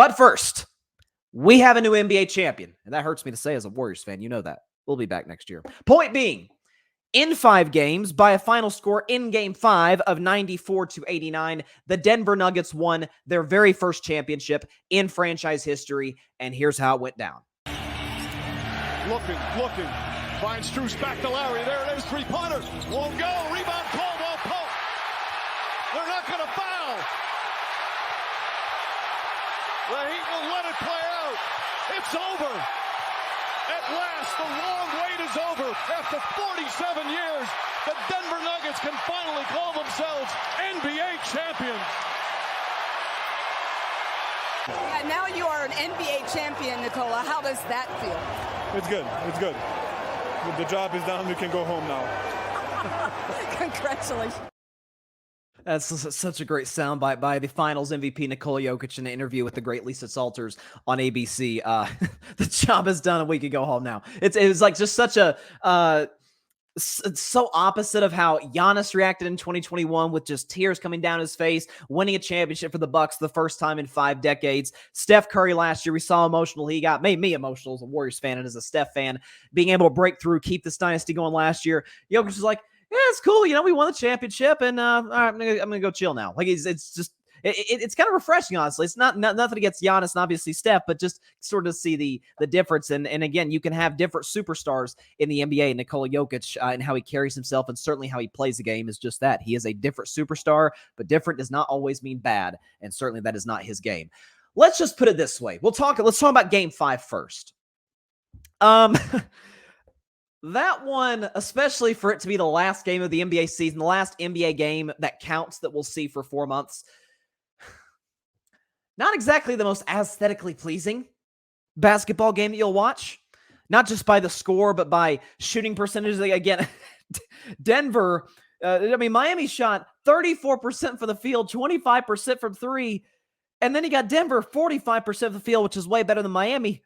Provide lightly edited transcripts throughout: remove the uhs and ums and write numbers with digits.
But first, we have a new NBA champion, and that hurts me to say as a Warriors fan. You know that. We'll be back next year. Point being, in 5 games, by a final score in Game 5 of 94-89, the Denver Nuggets won their very first championship in franchise history, and here's how it went down. Looking. Finds Strus back to Lowry. There it is, three-pointer. Won't go. Rebound, Caldwell Pope. They're not going to foul. The Heat will let it play out. It's over. At last, the long wait is over. After 47 years, the Denver Nuggets can finally call themselves NBA champions. Yeah, now you are an NBA champion, Nikola. How does that feel? It's good. The job is done. We can go home now. Congratulations. That's such a great soundbite by the Finals MVP Nikola Jokic in an interview with the great Lisa Salters on ABC. The job is done and we can go home now. It was like just such a it's so opposite of how Giannis reacted in 2021 with just tears coming down his face, winning a championship for the Bucks the first time in 5 decades. Steph Curry last year, we saw emotional. He made me emotional as a Warriors fan and as a Steph fan, being able to break through, keep this dynasty going last year. Jokic was like, yeah, it's cool. We won the championship, and all right, I'm gonna go chill now. Like it's just it's kind of refreshing, honestly. It's not nothing against Giannis and obviously Steph, but just sort of see the difference. And again, you can have different superstars in the NBA. Nikola Jokic and how he carries himself, and certainly how he plays the game is just that. He is a different superstar, but different does not always mean bad, and certainly that is not his game. Let's just put it this way. Let's talk about Game 5 first. That one, especially for it to be the last game of the NBA season, the last NBA game that counts that we'll see for 4 months, not exactly the most aesthetically pleasing basketball game that you'll watch. Not just by the score, but by shooting percentages. Again, Denver, Miami shot 34% for the field, 25% from 3, and then you got Denver 45% of the field, which is way better than Miami.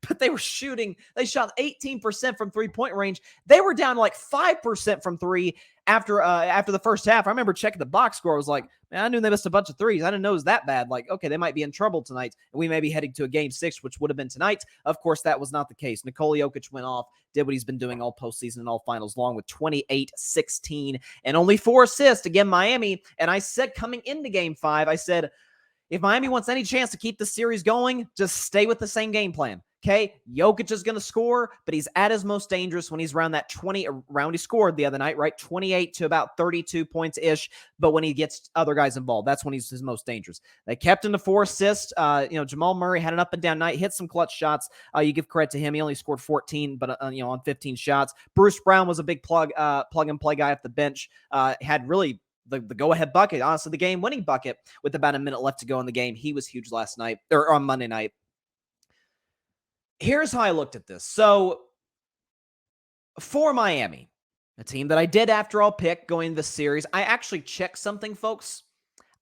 But they shot 18% from 3-point range. They were down like 5% from 3 after the first half. I remember checking the box score. I was like, man, I knew they missed a bunch of threes. I didn't know it was that bad. Like, okay, they might be in trouble tonight, and we may be heading to a Game 6, which would have been tonight. Of course, that was not the case. Nikola Jokic went off, did what he's been doing all postseason and all finals long with 28, 16, and only 4 assists. Again, Miami, and I said coming into Game 5, I said, if Miami wants any chance to keep the series going, just stay with the same game plan. Okay, Jokic is going to score, but he's at his most dangerous when he's around that 20 round he scored the other night, right? 28 to about 32 points-ish, but when he gets other guys involved, that's when he's his most dangerous. They kept him to 4 assists. Jamal Murray had an up-and-down night, hit some clutch shots. You give credit to him. He only scored 14, but on 15 shots. Bruce Brown was a big plug-and-play guy off the bench. Had really the go-ahead bucket, honestly, the game-winning bucket with about a minute left to go in the game. He was huge last night, or on Monday night. Here's how I looked at this. So, for Miami, a team that I did, after all, pick going into the series, I actually checked something, folks.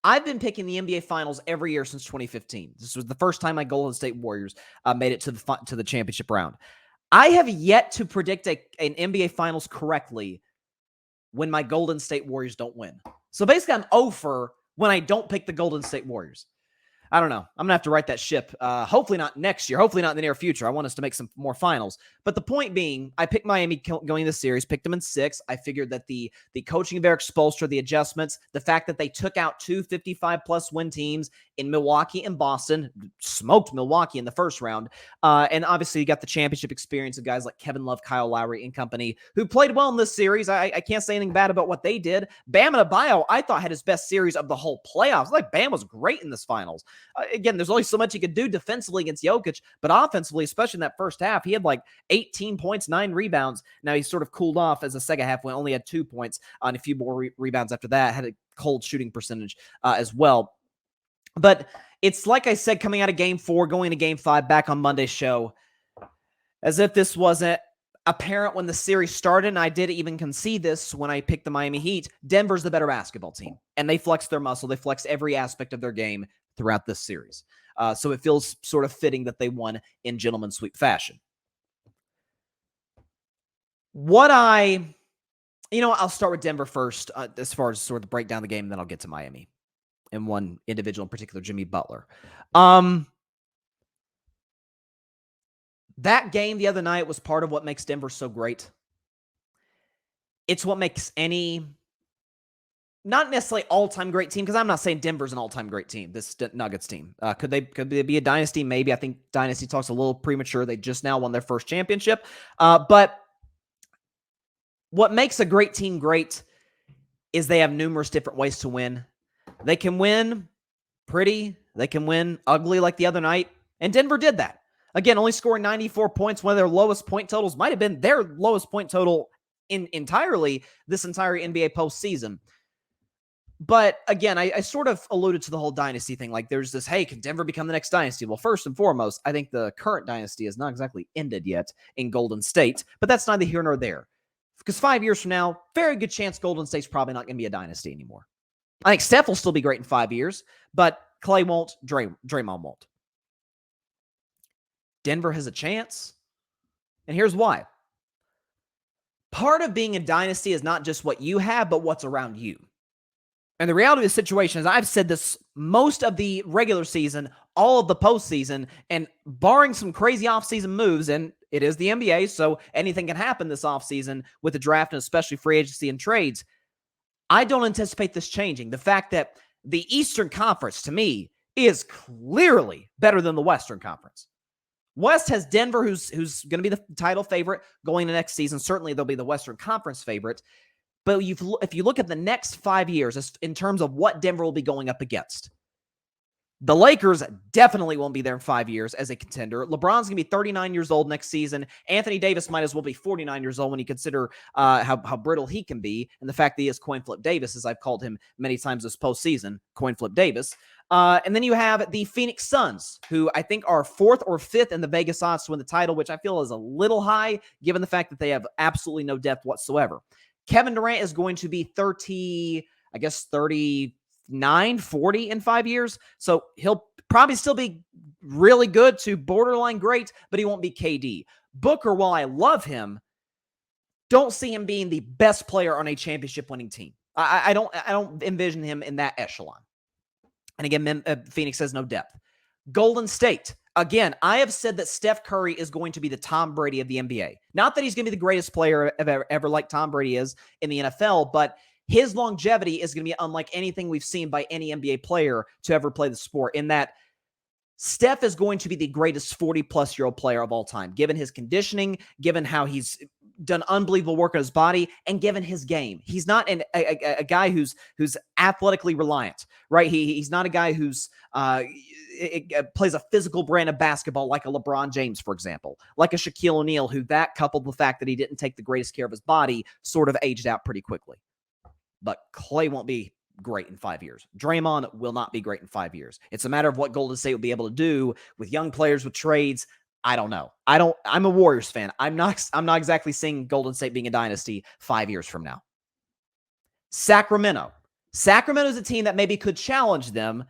I've been picking the NBA Finals every year since 2015. This was the first time my Golden State Warriors made it to the championship round. I have yet to predict an NBA Finals correctly when my Golden State Warriors don't win. So, basically, I'm 0 for when I don't pick the Golden State Warriors. I don't know. I'm going to have to write that ship. Hopefully not next year. Hopefully not in the near future. I want us to make some more finals. But the point being, I picked Miami going into the series, picked them in 6. I figured that the coaching of Eric Spoelstra, the adjustments, the fact that they took out 2 55-plus win teams in Milwaukee and Boston, smoked Milwaukee in the first round. And obviously you got the championship experience of guys like Kevin Love, Kyle Lowry, and company who played well in this series. I can't say anything bad about what they did. Bam Adebayo, I thought, had his best series of the whole playoffs. Like, Bam was great in this finals. Again, there's only so much he could do defensively against Jokic, but offensively, especially in that first half, he had like 18 points, 9 rebounds. Now he sort of cooled off as the second half went, only had 2 points and a few more rebounds after that, had a cold shooting percentage as well. But it's like I said, coming out of Game 4, going to Game 5, back on Monday's show, as if this wasn't apparent when the series started, and I did even concede this when I picked the Miami Heat. Denver's the better basketball team, and they flexed their muscle. They flexed every aspect of their game throughout this series. So it feels sort of fitting that they won in gentleman's sweep fashion. I'll start with Denver first as far as sort of break down the game, and then I'll get to Miami and one individual in particular, Jimmy Butler. That game the other night was part of what makes Denver so great. It's what makes any, not necessarily all-time great team, because I'm not saying Denver's an all-time great team, this Nuggets team. Could they be a dynasty? Maybe. I think dynasty talk's a little premature. They just now won their first championship. But what makes a great team great is they have numerous different ways to win. They can win pretty. They can win ugly like the other night. And Denver did that. Again, only scoring 94 points. One of their lowest point totals might have been their lowest point total entirely this entire NBA postseason. But again, I sort of alluded to the whole dynasty thing. Like there's this, hey, can Denver become the next dynasty? Well, first and foremost, I think the current dynasty has not exactly ended yet in Golden State, but that's neither here nor there. Because 5 years from now, very good chance Golden State's probably not going to be a dynasty anymore. I think Steph will still be great in 5 years, but Clay won't, Draymond won't. Denver has a chance, and here's why. Part of being a dynasty is not just what you have, but what's around you. And the reality of the situation is, I've said this most of the regular season, all of the postseason, and barring some crazy offseason moves, and it is the NBA, so anything can happen this offseason with the draft and especially free agency and trades. I don't anticipate this changing. The fact that the Eastern Conference, to me, is clearly better than the Western Conference. West has Denver, who's going to be the title favorite going into next season. Certainly, they'll be the Western Conference favorite. But if you look at the next 5 years in terms of what Denver will be going up against, the Lakers definitely won't be there in 5 years as a contender. LeBron's going to be 39 years old next season. Anthony Davis might as well be 49 years old when you consider how brittle he can be, and the fact that he is Coin Flip Davis, as I've called him many times this postseason, Coin Flip Davis. And then you have the Phoenix Suns, who I think are 4th or 5th in the Vegas odds to win the title, which I feel is a little high, given the fact that they have absolutely no depth whatsoever. Kevin Durant is going to be 39, 40 in 5 years. So he'll probably still be really good to borderline great, but he won't be KD. Booker, while I love him, don't see him being the best player on a championship winning team. I don't envision him in that echelon. And again, Phoenix has no depth. Golden State. Again, I have said that Steph Curry is going to be the Tom Brady of the NBA. Not that he's going to be the greatest player ever like Tom Brady is in the NFL, but his longevity is going to be unlike anything we've seen by any NBA player to ever play the sport, in that Steph is going to be the greatest 40-plus-year-old player of all time, given his conditioning, given how he's done unbelievable work on his body, and given his game. He's not a guy who's athletically reliant, right? He's not a guy who's plays a physical brand of basketball like a LeBron James, for example, like a Shaquille O'Neal, who that coupled with the fact that he didn't take the greatest care of his body sort of aged out pretty quickly. But Clay won't be great in 5 years. Draymond will not be great in 5 years. It's a matter of what Golden State will be able to do with young players, with trades. I don't know. I'm a Warriors fan. I'm not exactly seeing Golden State being a dynasty 5 years from now. Sacramento. Sacramento is a team that maybe could challenge them,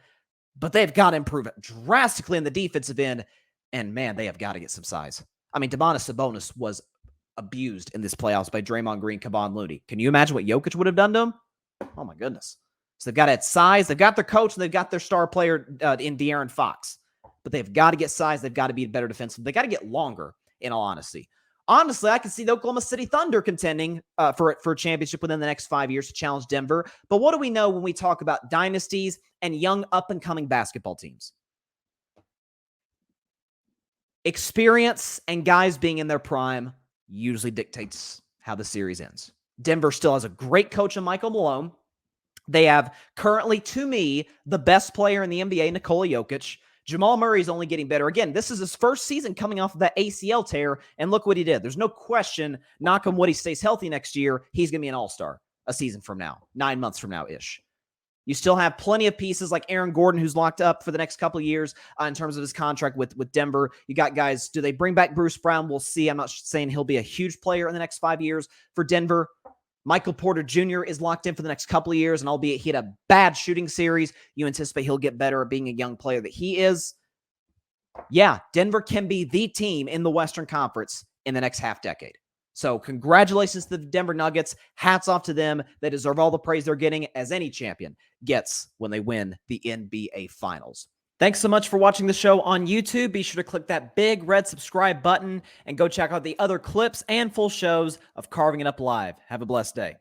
but they've got to improve it drastically in the defensive end. And man, they have got to get some size. I mean, Domantas Sabonis was abused in this playoffs by Draymond Green, Kevon Looney. Can you imagine what Jokic would have done to him? Oh my goodness. So they've got to add size. They've got their coach, and they've got their star player in De'Aaron Fox. But they've got to get size. They've got to be better defensive. They got to get longer, in all honesty. Honestly, I can see the Oklahoma City Thunder contending for a championship within the next 5 years to challenge Denver. But what do we know when we talk about dynasties and young up-and-coming basketball teams? Experience and guys being in their prime usually dictates how the series ends. Denver still has a great coach in Michael Malone. They have currently, to me, the best player in the NBA, Nikola Jokic. Jamal Murray is only getting better. Again, this is his first season coming off of that ACL tear, and look what he did. There's no question, knock on wood, he stays healthy next year, he's going to be an all-star a season from now, 9 months from now-ish. You still have plenty of pieces like Aaron Gordon, who's locked up for the next couple of years in terms of his contract with Denver. You got guys, do they bring back Bruce Brown? We'll see. I'm not saying he'll be a huge player in the next 5 years for Denver. Michael Porter Jr. is locked in for the next couple of years, and albeit he had a bad shooting series, you anticipate he'll get better at being a young player that he is. Yeah, Denver can be the team in the Western Conference in the next half decade. So congratulations to the Denver Nuggets. Hats off to them. They deserve all the praise they're getting, as any champion gets when they win the NBA Finals. Thanks so much for watching the show on YouTube. Be sure to click that big red subscribe button and go check out the other clips and full shows of Carving It Up Live. Have a blessed day.